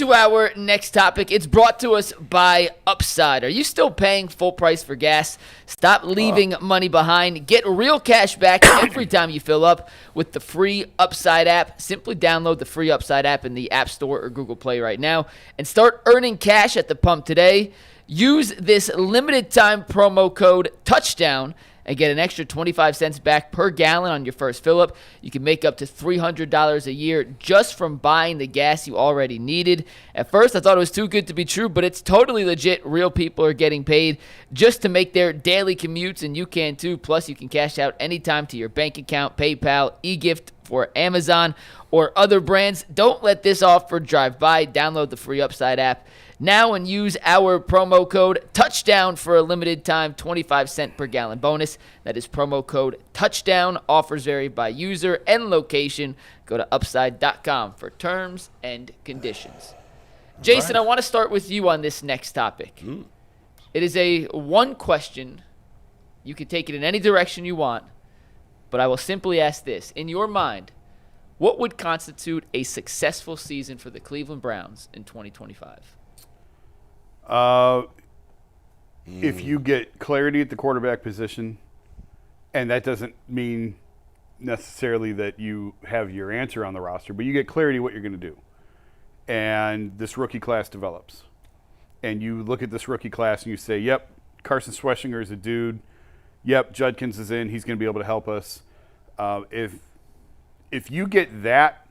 To our next topic, it's brought to us by Upside. Are you still paying full price for gas? Stop leaving money behind. Get real cash back every time you fill up with the free Upside app. Simply download the free Upside app in the App Store or Google Play right now and start earning cash at the pump today. Use this limited time promo code TOUCHDOWN and get an extra 25 cents back per gallon on your first fill-up. You can make up to $300 a year just from buying the gas you already needed. At first, I thought it was too good to be true, but it's totally legit. Real people are getting paid just to make their daily commutes, and you can too. Plus, you can cash out anytime to your bank account, PayPal, eGift for Amazon, or other brands. Don't let this offer drive by. Download the free Upside app now and use our promo code TOUCHDOWN for a limited time 25 cent per gallon bonus. That is promo code TOUCHDOWN. Offers vary by user and location. Go to upside.com for terms and conditions. Jason, I want to start with you on this next topic. It is a one question. You can take it in any direction you want, but I will simply ask this. In your mind, what would constitute a successful season for the Cleveland Browns in 2025? If you get clarity at the quarterback position, and that doesn't mean necessarily that you have your answer on the roster, but you get clarity what you're going to do, and this rookie class develops, and you look at this rookie class and you say, yep, Carson Schweschinger is a dude. Yep, Judkins is in. He's going to be able to help us. If you get that,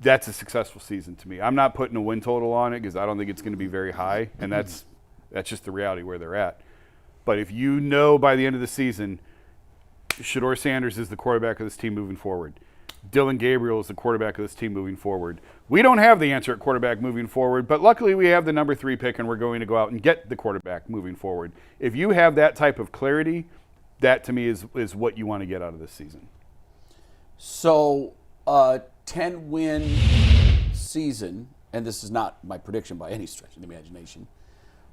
that's a successful season to me. I'm not putting a win total on it because I don't think it's going to be very high, and that's just the reality where they're at. But if you know by the end of the season, Shedeur Sanders is the quarterback of this team moving forward. Dylan Gabriel is the quarterback of this team moving forward. We don't have the answer at quarterback moving forward, but luckily we have the number 3 pick, and we're going to go out and get the quarterback moving forward. If you have that type of clarity, that to me is what you want to get out of this season. So, 10-win season, and this is not my prediction by any stretch of the imagination,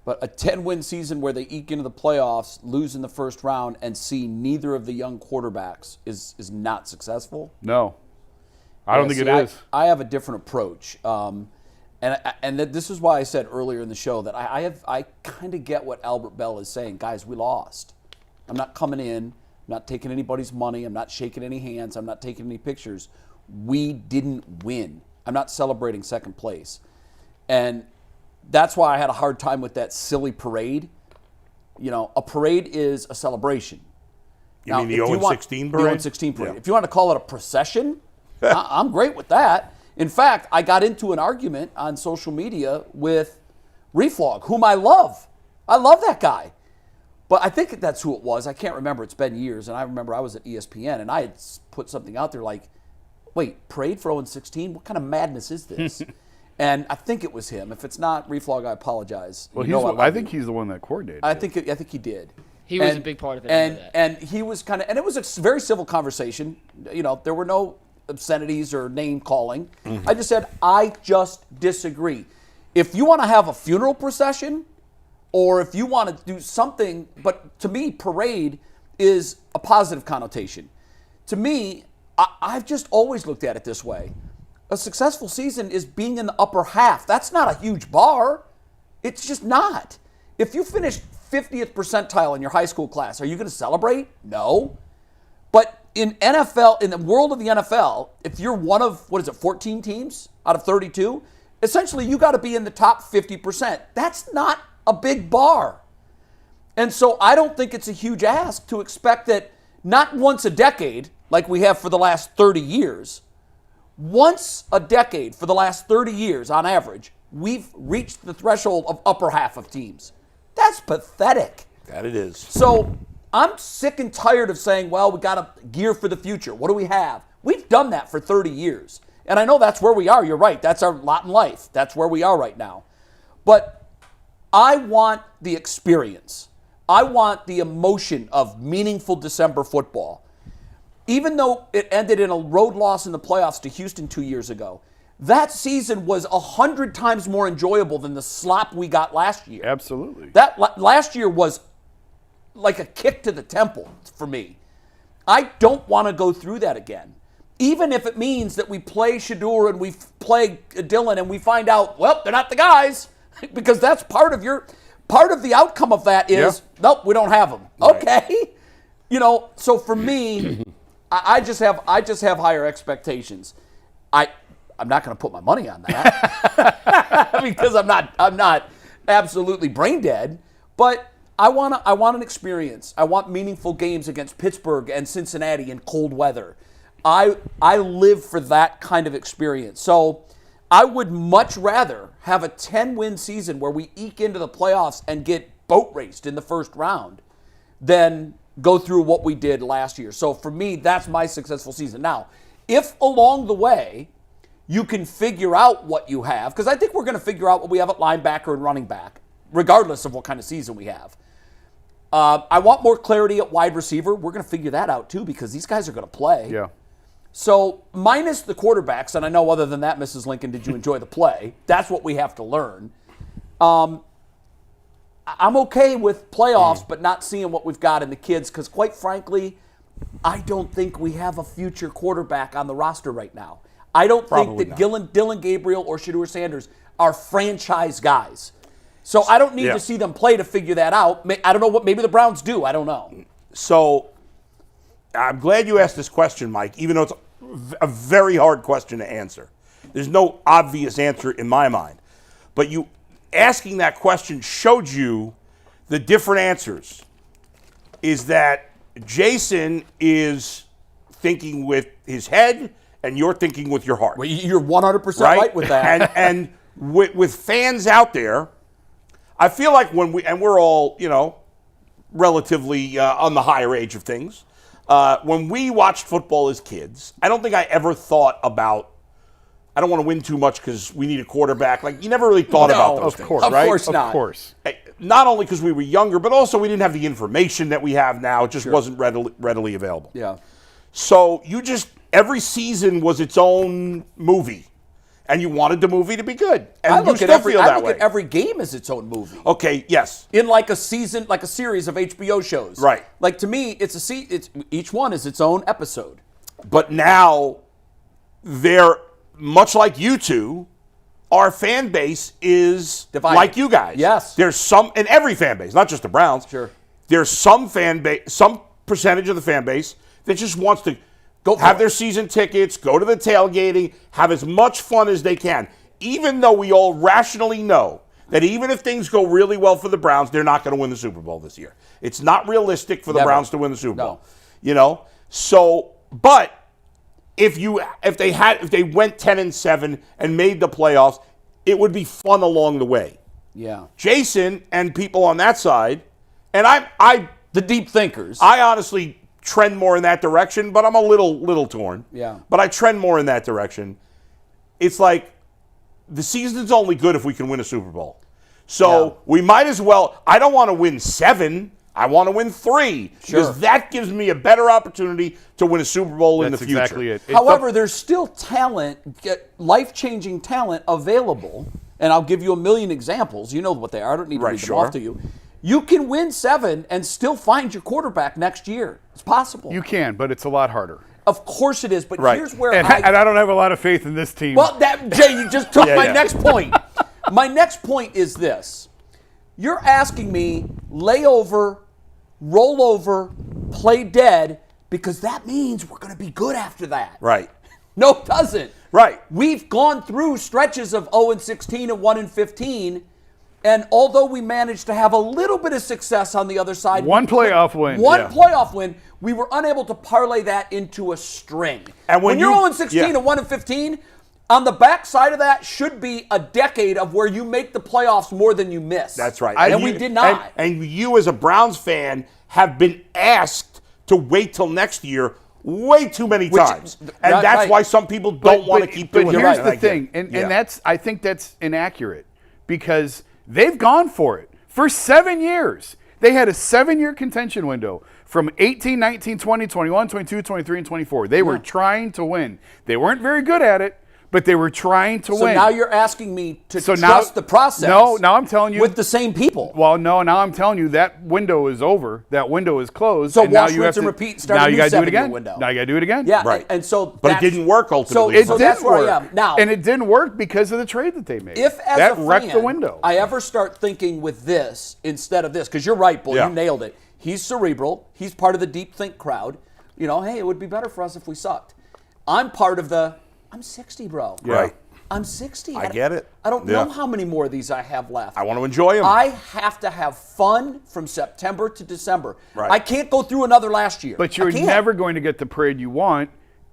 but a 10-win season where they eke into the playoffs, lose in the first round, and see neither of the young quarterbacks is not successful? No. I don't think it is. I have a different approach. And this is why I said earlier in the show that I kind of get what Albert Bell is saying. Guys, we lost. I'm not coming in. I'm not taking anybody's money. I'm not shaking any hands. I'm not taking any pictures. We didn't win. I'm not celebrating second place. And that's why I had a hard time with that silly parade. You know, a parade is a celebration. You mean the 0-16 parade? The 0-16 parade. Yeah. If you want to call it a procession, I'm great with that. In fact, I got into an argument on social media with Reflog, whom I love. I love that guy. But I think that's who it was. I can't remember. It's been years. And I remember I was at ESPN, and I had put something out there like, wait, parade for 0-16? What kind of madness is this? And I think it was him. If it's not Reflog, I apologize. Well, I think he's the one that coordinated. I think he did. He was a big part of it. And he was kind of, and it was a very civil conversation. You know, there were no obscenities or name calling. I just said, I just disagree. If you want to have a funeral procession, or if you want to do something, but to me, parade is a positive connotation. To me, I've just always looked at it this way. A successful season is being in the upper half. That's not a huge bar. It's just not. If you finished 50th percentile in your high school class, are you going to celebrate? No. But in NFL, in the world of the NFL, if you're one of, 14 teams out of 32, essentially you got to be in the top 50%. That's not a big bar. And so I don't think it's a huge ask to expect that not once a decade, like we have for the last 30 years, once a decade for the last 30 years on average, we've reached the threshold of upper half of teams. That's pathetic. That it is. So I'm sick and tired of saying, well, we got to gear for the future. What do we have? We've done that for 30 years. And I know that's where we are. You're right. That's our lot in life. That's where we are right now. But I want the experience. I want the emotion of meaningful December football. Even though it ended in a road loss in the playoffs to Houston 2 years ago, that season was 100 times more enjoyable than the slop we got last year. Absolutely. That last year was like a kick to the temple for me. I don't want to go through that again. even if it means that we play Shadur and we play Dylan and we find out, well, they're not the guys, because that's part of the outcome of that is, nope, we don't have them. Right. Okay. So for me, I just have higher expectations. I'm not going to put my money on that because I'm not absolutely brain dead, but I want an experience. I want meaningful games against Pittsburgh and Cincinnati in cold weather. I live for that kind of experience. So I would much rather have a 10-win season where we eke into the playoffs and get boat raced in the first round than go through what we did last year. So for me, that's my successful season. Now, if along the way you can figure out what you have, because I think we're going to figure out what we have at linebacker and running back, regardless of what kind of season we have. I want more clarity at wide receiver. We're going to figure that out too, because these guys are going to play. Yeah. So minus the quarterbacks, and I know other than that, Mrs. Lincoln, did you enjoy the play? That's what we have to learn. I'm okay with playoffs, but not seeing what we've got in the kids, because quite frankly, I don't think we have a future quarterback on the roster right now. I don't think that Dylan Gabriel or Shadur Sanders are franchise guys. So I don't need to see them play to figure that out. I don't know what, maybe the Browns do. I don't know. So I'm glad you asked this question, Mike, even though it's a very hard question to answer. There's no obvious answer in my mind. But you asking that question showed you the different answers. Is that Jason is thinking with his head and you're thinking with your heart. Well, you're 100% right with that. And with fans out there, I feel like we're all, relatively on the higher age of things. When we watched football as kids, I don't think I ever thought about, I don't want to win too much because we need a quarterback. Like, you never really thought about those things, right? Of course not. Of course. Not only because we were younger, but also we didn't have the information that we have now. It just wasn't readily available. Yeah. So every season was its own movie. And you wanted the movie to be good. And I look at every game as its own movie. Okay, yes. In like a season, like a series of HBO shows. Right. Like, to me, each one is its own episode. But now, they're, much like you two, our fan base is divided. Like you guys. Yes. There's some, in every fan base, not just the Browns. Sure. There's some fan base, some percentage of the fan base that just wants to have their season tickets, go to the tailgating, have as much fun as they can. Even though we all rationally know that even if things go really well for the Browns, they're not going to win the Super Bowl this year. It's not realistic for the Browns to win the Super Bowl. So, but if they went 10-7 and made the playoffs, it would be fun along the way. Yeah. Jason and people on that side, and the deep thinkers. I honestly trend more in that direction, but I'm a little torn. Yeah. But I trend more in that direction. It's like the season's only good if we can win a Super Bowl. So we might as well. I don't want to win 7. I want to win 3 because that gives me a better opportunity to win a Super Bowl in the future. That's exactly it. However, there's still talent, life-changing talent available, and I'll give you a million examples. You know what they are. I don't need to read them off to you. You can win 7 and still find your quarterback next year. It's possible. You can, but it's a lot harder. Of course it is, but here's where and I don't have a lot of faith in this team. Well, Jay, you just took my next point. My next point is this. You're asking me lay over, roll over, play dead, because that means we're going to be good after that. Right. No, it doesn't. Right. We've gone through stretches of 0-16 and 1-15. And although we managed to have a little bit of success on the other side, one playoff win, playoff win, we were unable to parlay that into a string. And when you're 0-16 and 1-15, on the backside of that should be a decade of where you make the playoffs more than you miss. That's right. And we did not. And you, as a Browns fan, have been asked to wait till next year way too many times. And that's why some people don't want to keep doing it. But here's the thing, and I think that's inaccurate, because they've gone for it. For 7 years, they had a 7-year contention window from 18, 19, 20, 21, 22, 23, and 24. They were trying to win. They weren't very good at it, but they were trying to So win. now you're asking me to So trust the process. No, now I'm telling you. with the same people. Well, no, now I'm telling you that window is over. That window is closed. So and now wash, you rinse, have and to, repeat and start now a you new gotta do it 7-year again. window. Now you got to do it again. Yeah, Right. and so But it that's- didn't work ultimately. So It that's didn't where work. I am now. And it didn't work because of the trade that they made. If as that a wrecked fan, the window. I ever start thinking with this instead of this, because you're right, Bull, Yeah. you nailed it. He's cerebral. He's part of the deep think crowd. You know, hey, it would be better for us if we sucked. I'm part of the, I'm 60, bro. Yeah. Right. I'm 60. I get it. I don't Yeah. know how many more of these I have left. I want to enjoy them. I have to have fun from September to December. Right. I can't go through another last year. But you're I can't. never going to get the parade you want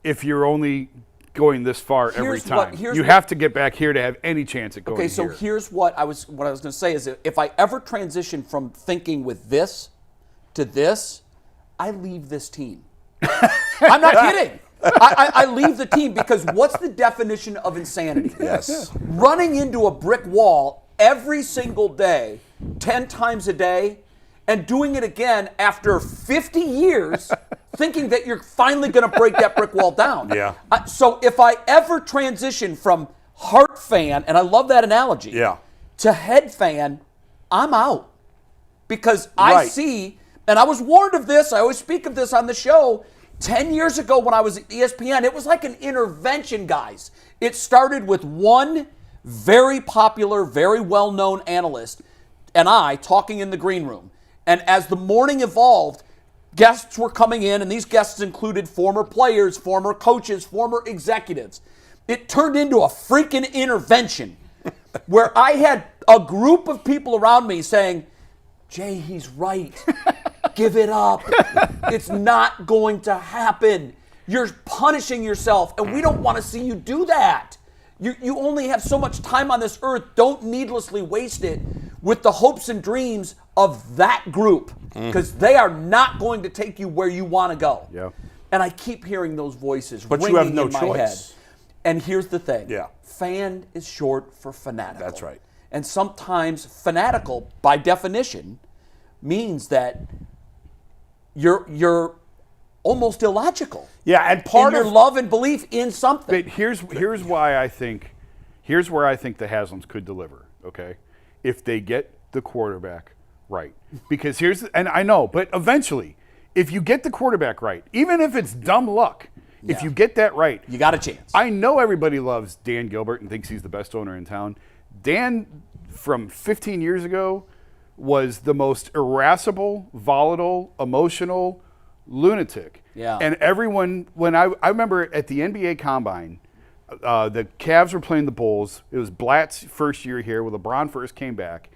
if you're only going this far every time. You have to get back here to have any chance at going Okay, so here. here's what I was going to say is if I ever transition from thinking with this to this, I leave this team. I'm not kidding. I leave the team because what's the definition of insanity? Yes. Running into a brick wall every single day, 10 times a day, and doing it again after 50 years, thinking that you're finally going to break that brick wall down. Yeah. So if I ever transition from heart fan, and I love that analogy, Yeah. to head fan, I'm out. Because I Right. see, and I was warned of this, I always speak of this on the show, 10 years ago when I was at ESPN, it was like an intervention, guys. It started with one very popular, very well-known analyst and I talking in the green room. And as the morning evolved, guests were coming in, and these guests included former players, former coaches, former executives. It turned into a freaking intervention where I had a group of people around me saying, Jay, he's right. Give it up. It's not going to happen. You're punishing yourself, and we don't want to see you do that. You only have so much time on this earth. Don't needlessly waste it with the hopes and dreams of that group, because they are not going to take you where you want to go. Yeah. And I keep hearing those voices But you ringing have no in my choice. head. And here's the thing. Yeah. Fan is short for fanatical. That's right. And sometimes fanatical, by definition, means that you're almost illogical. Yeah, and In part your of love and belief in something. But here's why I think, here's where I think the Haslams could deliver. Okay, if they get the quarterback right, because and I know, but eventually, if you get the quarterback right, even if it's dumb luck, if Yeah. you get that right, You got a chance. I know everybody loves Dan Gilbert and thinks he's the best owner in town. Dan, from 15 years ago, was the most irascible, volatile, emotional lunatic. Yeah. And everyone, when I remember at the NBA Combine, the Cavs were playing the Bulls. It was Blatt's first year here, when LeBron first came back.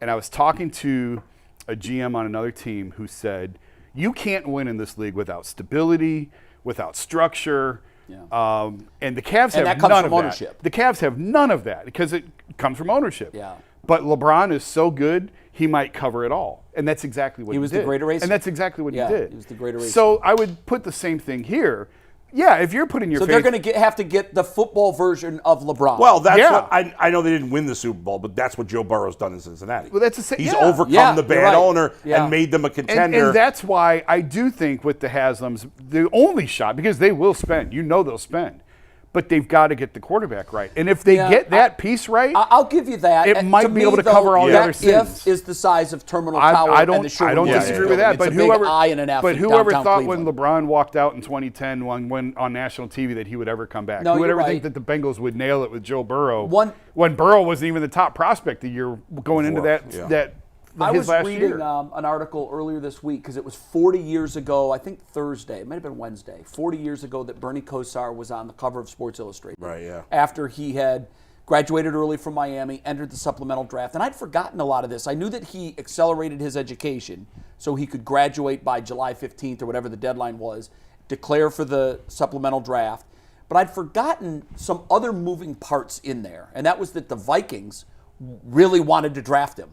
And I was talking to a GM on another team who said, you can't win in this league without stability, without structure. Yeah. And the Cavs And have that comes none from of ownership. that. The Cavs have none of that because it comes from ownership. Yeah. But LeBron is so good, he might cover it all. And that's exactly what he was the did. great eraser. And that's exactly what Yeah, he did. he was the great eraser. So I would put the same thing here. Yeah, if you're putting your So faith, they're going to have to get the football version of LeBron. well, that's Yeah. what I know they didn't win the Super Bowl, but that's what Joe Burrow's done in Cincinnati. Well, that's the same. He's yeah. overcome Yeah, the you're bad right. owner Yeah. and made them a And, contender. and that's why I do think with the Haslams, the only shot, because they will spend, they'll spend, but they've got to get the quarterback right. And if they Yeah, get that piece right, I'll give you that. It And might to be me, able to though, cover all the that other sins. If is the size of Terminal I Tower don't, and the I don't Sherwood disagree with Building. that. But It's a big whoever, I and an F but in whoever downtown thought Cleveland. when LeBron walked out in 2010 went on national TV that he would ever come back? No, Who would you're ever think right. that the Bengals would nail it with Joe Burrow When Burrow wasn't even the top prospect the year going into Before, that yeah. that I his was last reading year? an article earlier this week because it was 40 years ago, I think Thursday, it might have been Wednesday, 40 years ago that Bernie Kosar was on the cover of Sports Illustrated. Right, yeah. After he had graduated early from Miami, entered the supplemental draft. And I'd forgotten a lot of this. I knew that he accelerated his education so he could graduate by July 15th or whatever the deadline was, declare for the supplemental draft. But I'd forgotten some other moving parts in there, and that was that the Vikings really wanted to draft him.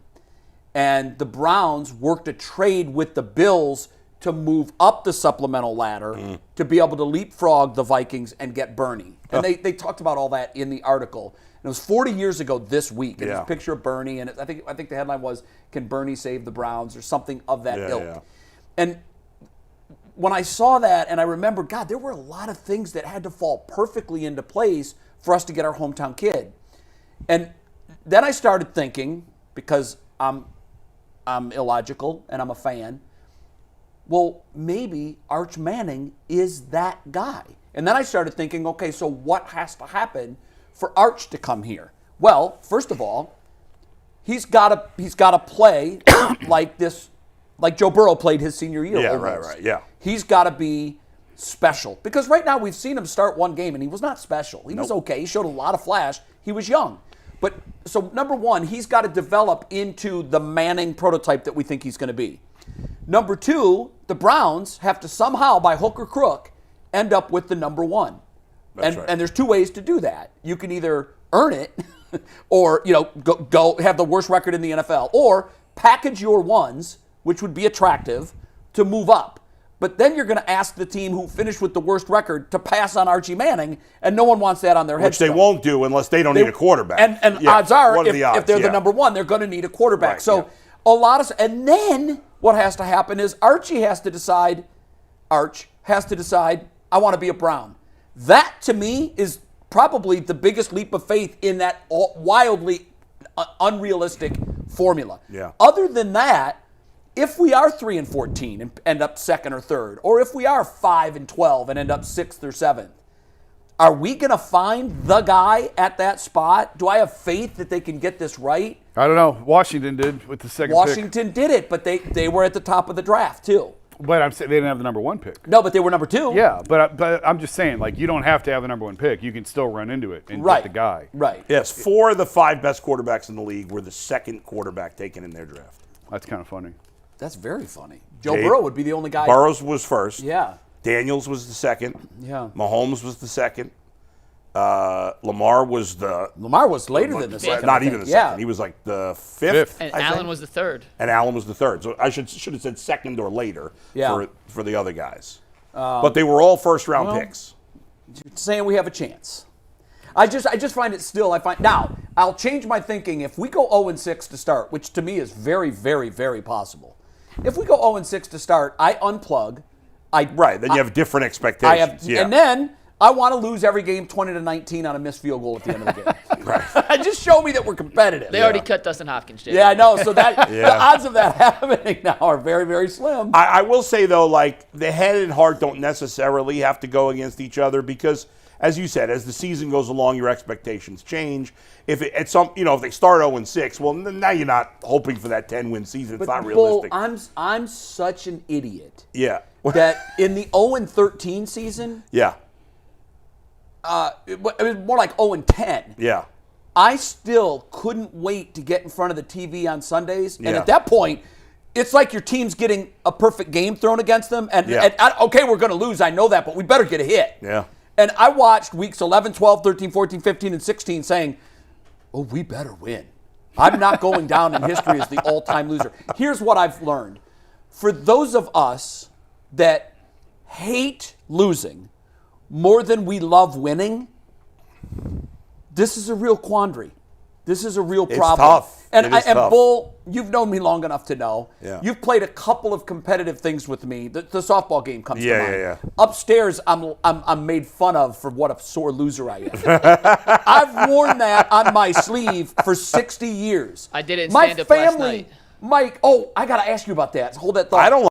And the Browns worked a trade with the Bills to move up the supplemental ladder to be able to leapfrog the Vikings and get Bernie. And they talked about all that in the article. And it was 40 years ago this week. And Yeah. it's a picture of Bernie, and I think the headline was, "Can Bernie save the Browns?" or something of that ilk. Yeah. And when I saw that, and I remember, God, there were a lot of things that had to fall perfectly into place for us to get our hometown kid. And then I started thinking, because I'm illogical and I'm a fan, well, maybe Arch Manning is that guy. And then I started thinking, okay, so what has to happen for Arch to come here? Well, first of all, he's got to play like Joe Burrow played his senior year. Yeah, almost. right, yeah. He's got to be special. Because right now we've seen him start one game and he was not special. He was okay. He showed a lot of flash. He was young. But so number one, he's got to develop into the Manning prototype that we think he's going to be. Number two, the Browns have to somehow, by hook or crook, end up with the number one. That's right. And there's two ways to do that. You can either earn it or, go have the worst record in the NFL, or package your ones, which would be attractive, to move up. But then you're going to ask the team who finished with the worst record to pass on Archie Manning, and no one wants that on their head. Which they won't do unless they don't need a quarterback. And Yeah. odds are, What if odds? they're the number one, they're going to need a quarterback. Right, So and then what has to happen is Arch has to decide, I want to be a Brown. That, to me, is probably the biggest leap of faith in that wildly unrealistic formula. Yeah. Other than that, if we are 3-14 and end up second or third, or if we are 5-12 and end up sixth or seventh, are we going to find the guy at that spot? Do I have faith that they can get this right? I don't know. Washington did with the second pick. Washington did it, but they were at the top of the draft too. But I'm saying they didn't have the number one pick. No, but they were number two. Yeah, but I'm just saying, like, you don't have to have the number one pick. You can still run into it and get the guy. Right. Yes, 4 of the 5 best quarterbacks in the league were the second quarterback taken in their draft. That's kind of funny. That's very funny. Joe Burrow would be the only guy. Burrows was first. Yeah. Daniels was the second. Yeah. Mahomes was the second. Lamar was later than the second. Not even the second. Yeah. He was like the fifth. And I Allen think. was the third. And Allen was the third. So I should have said second or later for the other guys. But they were all first round picks. Saying we have a chance. I just find it still. Now I'll change my thinking if we go 0-6 to start, which to me is very, very, very possible. If we go 0-6 to start, I unplug. Then you have different expectations. And then I want to lose every game 20-19 on a missed field goal at the end of the game. Right. Just show me that we're competitive. They already cut Dustin Hopkins, Jay. Yeah, I know. So the odds of that happening now are very, very slim. I will say, though, like, the head and heart don't necessarily have to go against each other because, as you said, as the season goes along, your expectations change. If they start 0-6, well, now you're not hoping for that 10-win season. It's not realistic. I'm such an idiot. Yeah. That in the 0-13 season, Yeah. it was more like 0-10. Yeah. I still couldn't wait to get in front of the TV on Sundays. And Yeah. at that point, it's like your team's getting a perfect game thrown against them. And okay, we're going to lose. I know that, but we better get a hit. Yeah. And I watched weeks 11, 12, 13, 14, 15, and 16 saying, oh, we better win. I'm not going down in history as the all-time loser. Here's what I've learned. For those of us that hate losing more than we love winning, this is a real quandary. This is a real problem. It's tough. And It is tough. Bull, you've known me long enough to know. Yeah. You've played a couple of competitive things with me. The softball game comes to mind. Yeah. Upstairs, I'm made fun of for what a sore loser I am. I've worn that on my sleeve for 60 years. I did it in My stand-up last family, night. Mike, I got to ask you about that. Hold that thought. I don't